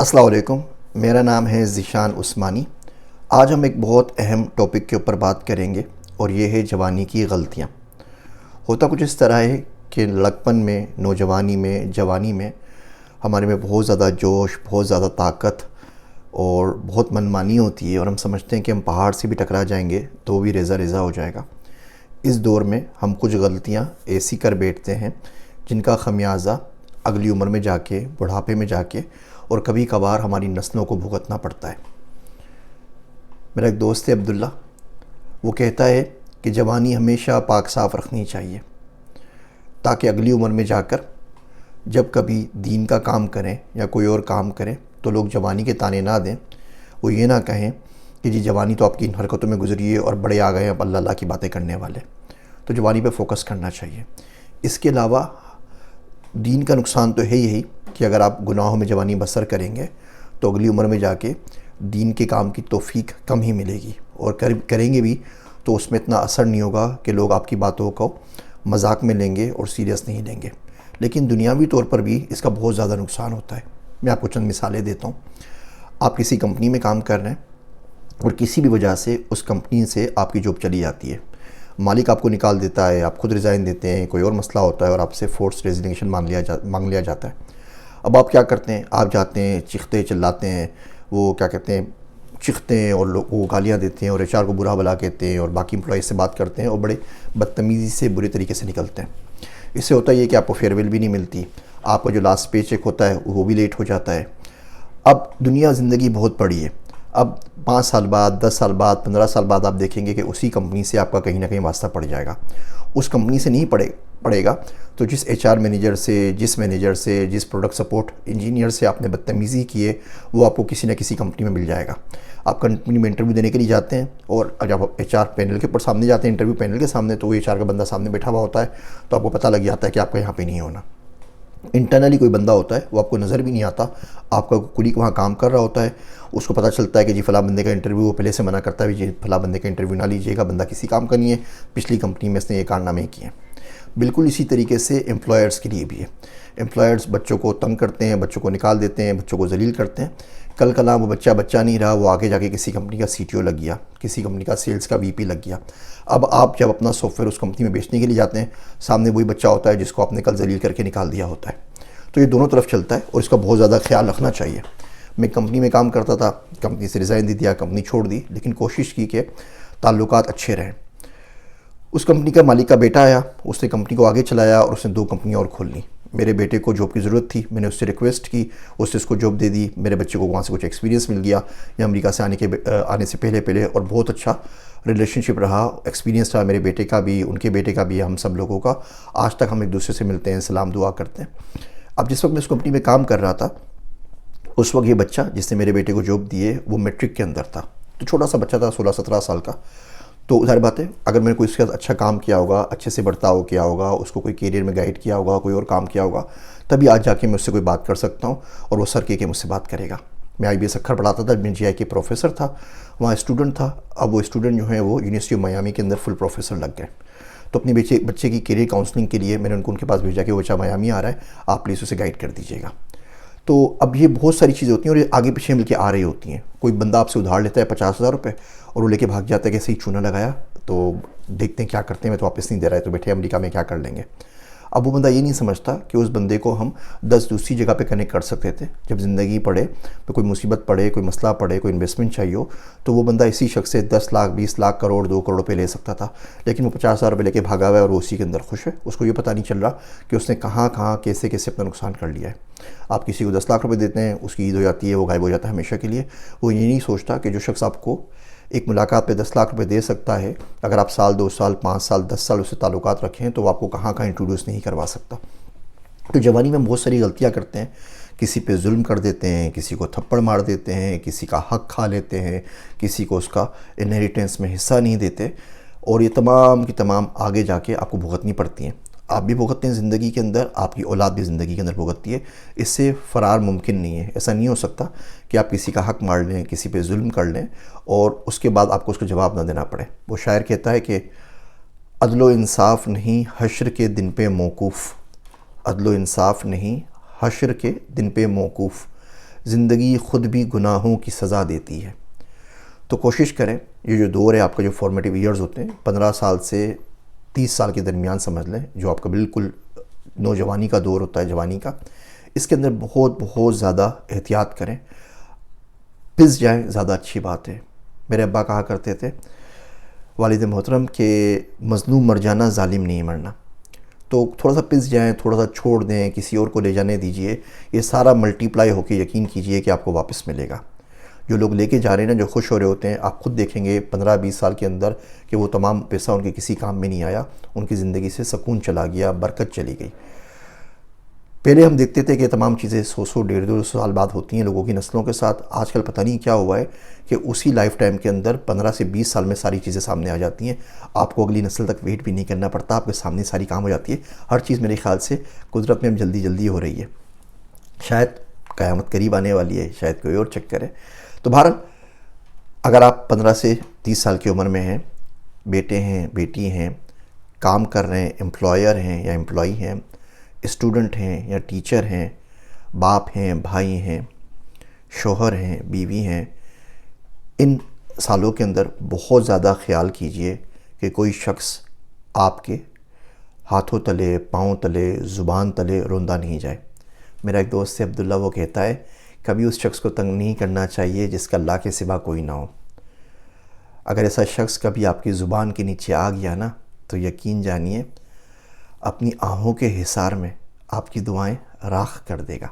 السلام علیکم، میرا نام ہے ذیشان عثمانی۔ آج ہم ایک بہت اہم ٹاپک کے اوپر بات کریں گے اور یہ ہے جوانی کی غلطیاں۔ ہوتا کچھ اس طرح ہے کہ لڑکپن میں، نوجوانی میں، جوانی میں ہمارے میں بہت زیادہ جوش، بہت زیادہ طاقت اور بہت منمانی ہوتی ہے، اور ہم سمجھتے ہیں کہ ہم پہاڑ سے بھی ٹکرا جائیں گے تو بھی ریزہ ریزہ ہو جائے گا۔ اس دور میں ہم کچھ غلطیاں ایسی کر بیٹھتے ہیں جن کا خمیازہ اگلی عمر میں جا کے، بڑھاپے میں جا کے اور کبھی کبھار ہماری نسلوں کو بھگتنا پڑتا ہے۔ میرا ایک دوست ہے عبداللہ، وہ کہتا ہے کہ جوانی ہمیشہ پاک صاف رکھنی چاہیے تاکہ اگلی عمر میں جا کر جب کبھی دین کا کام کریں یا کوئی اور کام کریں تو لوگ جوانی کے تانے نہ دیں، وہ یہ نہ کہیں کہ جی جوانی تو آپ کی ان حرکتوں میں گزری ہے اور بڑے آ گئے ہیں اب اللہ اللہ کی باتیں کرنے والے۔ تو جوانی پہ فوکس کرنا چاہیے۔ اس کے علاوہ دین کا نقصان تو ہے یہی کہ اگر آپ گناہوں میں جوانی بسر کریں گے تو اگلی عمر میں جا کے دین کے کام کی توفیق کم ہی ملے گی، اور کریں گے بھی تو اس میں اتنا اثر نہیں ہوگا کہ لوگ آپ کی باتوں کو مذاق میں لیں گے اور سیریس نہیں لیں گے۔ لیکن دنیاوی طور پر بھی اس کا بہت زیادہ نقصان ہوتا ہے۔ میں آپ کو چند مثالیں دیتا ہوں۔ آپ کسی کمپنی میں کام کر رہے ہیں اور کسی بھی وجہ سے اس کمپنی سے آپ کی جاب چلی جاتی ہے، مالک آپ کو نکال دیتا ہے، آپ خود ریزائن دیتے ہیں، کوئی اور مسئلہ ہوتا ہے اور آپ سے فورس ریزگنیشن مانگ لیا جاتا ہے۔ اب آپ کیا کرتے ہیں؟ آپ جاتے ہیں، چیختے چلاتے ہیں، وہ کیا کہتے ہیں، چیختے ہیں اور لوگ کو گالیاں دیتے ہیں اور ایچ آر کو برا بلا کہتے ہیں اور باقی امپلائیز سے بات کرتے ہیں اور بڑے بدتمیزی سے برے طریقے سے نکلتے ہیں۔ اس سے ہوتا یہ کہ آپ کو فیئر ویل بھی نہیں ملتی، آپ کا جو لاسٹ پے چیک ہوتا ہے وہ بھی لیٹ ہو جاتا ہے۔ اب دنیا زندگی بہت بڑی ہے، اب 5 سال بعد، 10 سال بعد، 15 سال بعد آپ دیکھیں گے کہ اسی کمپنی سے آپ کا کہیں نہ کہیں واسطہ پڑ جائے گا۔ اس کمپنی سے نہیں پڑے گا تو جس ایچ آر مینیجر سے، جس مینیجر سے، جس پروڈکٹ سپورٹ انجینئر سے آپ نے بدتمیزی کی ہے وہ آپ کو کسی نہ کسی کمپنی میں مل جائے گا۔ آپ کمپنی میں انٹرویو دینے کے لیے جاتے ہیں اور جب آپ ایچ آر پینل کے اوپر سامنے جاتے ہیں، انٹرویو پینل کے سامنے، تو وہ ایچ آر کا بندہ سامنے بیٹھا ہوا ہوتا ہے، تو آپ کو پتہ لگ جاتا ہے کہ آپ کا یہاں پہ نہیں ہونا۔ انٹرنلی کوئی بندہ ہوتا ہے، وہ آپ کو نظر بھی نہیں آتا، آپ کا کولیگ وہاں کام کر رہا ہوتا ہے، اس کو پتہ چلتا ہے کہ جی فلاں بندے کا انٹرویو، وہ پہلے سے منع کرتا ہے جی فلاں بندے کا انٹرویو نہ لیجیے گا، بندہ کسی کام کا نہیں ہے، پچھلی کمپنی میں اس نے یہ کارنامے کیے ہیں۔ بالکل اسی طریقے سے امپلائرز کے لیے بھی ہے۔ امپلائرز بچوں کو تنگ کرتے ہیں، بچوں کو نکال دیتے ہیں، بچوں کو ذلیل کرتے ہیں۔ کل کلا وہ بچہ نہیں رہا، وہ آگے جا کے کسی کمپنی کا سی ٹی او لگ گیا، کسی کمپنی کا سیلز کا وی پی لگ گیا۔ اب آپ جب اپنا سافٹ ویئر اس کمپنی میں بیچنے کے لیے جاتے ہیں، سامنے وہی بچہ ہوتا ہے جس کو آپ نے کل ذلیل کر کے نکال دیا ہوتا ہے۔ تو یہ دونوں طرف چلتا ہے اور اس کا بہت زیادہ خیال رکھنا چاہیے۔ میں کمپنی میں کام کرتا تھا، کمپنی سے ریزائن دے دیا، کمپنی چھوڑ دی، لیکن کوشش کی کہ تعلقات اچھے رہیں۔ اس کمپنی کا مالک کا بیٹا آیا، اس نے کمپنی کو آگے چلایا اور اس نے 2 کمپنیاں اور کھول لیں۔ میرے بیٹے کو جاب کی ضرورت تھی، میں نے اس سے ریکویسٹ کی، اس نے اس کو جاب دے دی۔ میرے بچے کو وہاں سے کچھ ایکسپیرینس مل گیا، یہ امریکہ سے آنے سے پہلے اور بہت اچھا ریلیشن شپ رہا، ایکسپیرینس رہا میرے بیٹے کا بھی، ان کے بیٹے کا بھی، ہم سب لوگوں کا۔ آج تک ہم ایک دوسرے سے ملتے ہیں، سلام دعا کرتے ہیں۔ اب جس وقت میں اس کمپنی میں کام کر رہا تھا، اس وقت یہ بچہ جس نے میرے بیٹے کو جاب دی ہے وہ میٹرک کے اندر تھا، تو چھوٹا سا بچہ تھا، 16-17 سال کا۔ تو ظاہر بات ہے اگر میں نے کوئی اس کے ساتھ اچھا کام کیا ہوگا، اچھے سے برتاؤ کیا ہوگا، اس کو کوئی کیریئر میں گائیڈ کیا ہوگا، کوئی اور کام کیا ہوگا، تبھی آج جا کے میں اس سے کوئی بات کر سکتا ہوں اور وہ سر کے مجھ سے بات کرے گا۔ میں آئی بی ایس اکھر پڑھاتا تھا، میں جی آئی کے پروفیسر تھا، وہاں اسٹوڈنٹ تھا۔ اب وہ اسٹوڈنٹ جو ہیں وہ یونیورسٹی آف میامی کے اندر فل پروفیسر لگ گئے۔ تو اپنے بچے کی کیریئر کاؤنسلنگ کے لیے میں نے ان کے پاس بھیجا کہ وہ بچہ میامی آ رہا ہے، آپ پلیز اسے گائیڈ کر دیجیے گا۔ تو اب یہ بہت ساری چیزیں ہوتی ہیں اور یہ آگے پیچھے مل کے آ رہی ہوتی ہیں۔ کوئی بندہ آپ سے ادھار لیتا ہے 50,000 روپے اور وہ لے کے بھاگ جاتا ہے کہ صحیح چونا لگایا، تو دیکھتے ہیں کیا کرتے ہیں، میں تو واپس نہیں دے رہا ہے، تو بیٹھے امریکہ میں کیا کر لیں گے۔ اب وہ بندہ یہ نہیں سمجھتا کہ اس بندے کو ہم 10 دوسری جگہ پہ کنیکٹ کر سکتے تھے۔ جب زندگی پڑے، تو کوئی مصیبت پڑے، کوئی مسئلہ پڑے، کوئی انویسٹمنٹ چاہیے ہو، تو وہ بندہ اسی شخص سے 10 لاکھ، 20 لاکھ، کروڑ، 2 کروڑ روپے لے سکتا تھا، لیکن وہ 50,000 روپے لے کے بھاگا ہوا ہے اور وہ اسی کے اندر خوش ہے۔ اس کو یہ پتہ نہیں چل رہا کہ اس نے کہاں کیسے اپنا نقصان کر لیا ہے۔ آپ کسی کو 10 لاکھ روپے دیتے ہیں، اس کی عید ہو جاتی ہے، وہ غائب ہو جاتا ہے ہمیشہ کے لیے۔ وہ یہ نہیں سوچتا کہ جو شخص آپ کو ایک ملاقات پہ 10 لاکھ روپے دے سکتا ہے، اگر آپ سال، 2 سال، 5 سال، 10 سال اس سے تعلقات رکھیں تو وہ آپ کو کہاں انٹروڈیوس نہیں کروا سکتا۔ تو جوانی میں بہت ساری غلطیاں کرتے ہیں، کسی پہ ظلم کر دیتے ہیں، کسی کو تھپڑ مار دیتے ہیں، کسی کا حق کھا لیتے ہیں، کسی کو اس کا انہیریٹنس میں حصہ نہیں دیتے، اور یہ تمام کی تمام آگے جا کے آپ کو بھگتنی پڑتی ہیں۔ آپ بھی بھگتتے ہیں زندگی کے اندر، آپ کی اولاد بھی زندگی کے اندر بھگتتی ہے۔ اس سے فرار ممکن نہیں ہے۔ ایسا نہیں ہو سکتا کہ آپ کسی کا حق مار لیں، کسی پہ ظلم کر لیں اور اس کے بعد آپ کو اس کا جواب نہ دینا پڑے۔ وہ شاعر کہتا ہے کہ عدل و انصاف نہیں حشر کے دن پہ موقوف، عدل و انصاف نہیں حشر کے دن پہ موقوف، زندگی خود بھی گناہوں کی سزا دیتی ہے۔ تو کوشش کریں، یہ جو دور ہے آپ کا، جو فارمیٹیو ایئرز ہوتے ہیں 15 سال سے 30 سال کے درمیان سمجھ لیں، جو آپ کا بالکل نوجوانی کا دور ہوتا ہے، جوانی کا، اس کے اندر بہت زیادہ احتیاط کریں۔ پس جائیں زیادہ اچھی بات ہے۔ میرے ابا کہا کرتے تھے والد محترم کہ مظلوم مر جانا، ظالم نہیں مرنا۔ تو تھوڑا سا پس جائیں، تھوڑا سا چھوڑ دیں، کسی اور کو لے جانے دیجئے، یہ سارا ملٹی پلائی ہو کے یقین کیجئے کہ آپ کو واپس ملے گا۔ جو لوگ لے کے جا رہے ہیں نا، جو خوش ہو رہے ہوتے ہیں، آپ خود دیکھیں گے 15-20 سال کے اندر کہ وہ تمام پیسہ ان کے کسی کام میں نہیں آیا، ان کی زندگی سے سکون چلا گیا، برکت چلی گئی۔ پہلے ہم دیکھتے تھے کہ تمام چیزیں 100-150 سال بعد ہوتی ہیں لوگوں کی نسلوں کے ساتھ۔ آج کل پتہ نہیں کیا ہوا ہے کہ اسی لائف ٹائم کے اندر 15 سے 20 سال میں ساری چیزیں سامنے آ جاتی ہیں۔ آپ کو اگلی نسل تک ویٹ بھی نہیں کرنا پڑتا، آپ کے سامنے ساری کام ہو جاتی ہے۔ ہر چیز میرے خیال سے قدرت میں جلدی ہو رہی ہے۔ شاید قیامت قریب آنے والی ہے، شاید کوئی اور چکر ہے۔ تو بہرحال اگر آپ 15 سے 30 سال کی عمر میں ہیں، بیٹے ہیں، بیٹی ہیں، کام کر رہے ہیں، امپلائر ہیں یا امپلائی ہیں، اسٹوڈنٹ ہیں یا ٹیچر ہیں، باپ ہیں، بھائی ہیں، شوہر ہیں، بیوی ہیں، ان سالوں کے اندر بہت زیادہ خیال کیجئے کہ کوئی شخص آپ کے ہاتھوں تلے، پاؤں تلے، زبان تلے روندا نہیں جائے۔ میرا ایک دوست ہے عبداللہ، وہ کہتا ہے کبھی اس شخص کو تنگ نہیں کرنا چاہیے جس کا اللہ کے سوا کوئی نہ ہو۔ اگر ایسا شخص کبھی آپ کی زبان کے نیچے آ گیا نا، تو یقین جانیے اپنی آہوں کے حصار میں آپ کی دعائیں راکھ کر دے گا۔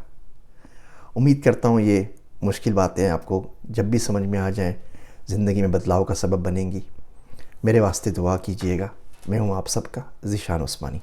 امید کرتا ہوں یہ مشکل باتیں آپ کو جب بھی سمجھ میں آ جائیں زندگی میں بدلاؤ کا سبب بنیں گی۔ میرے واسطے دعا کیجئے گا۔ میں ہوں آپ سب کا ذیشان عثمانی۔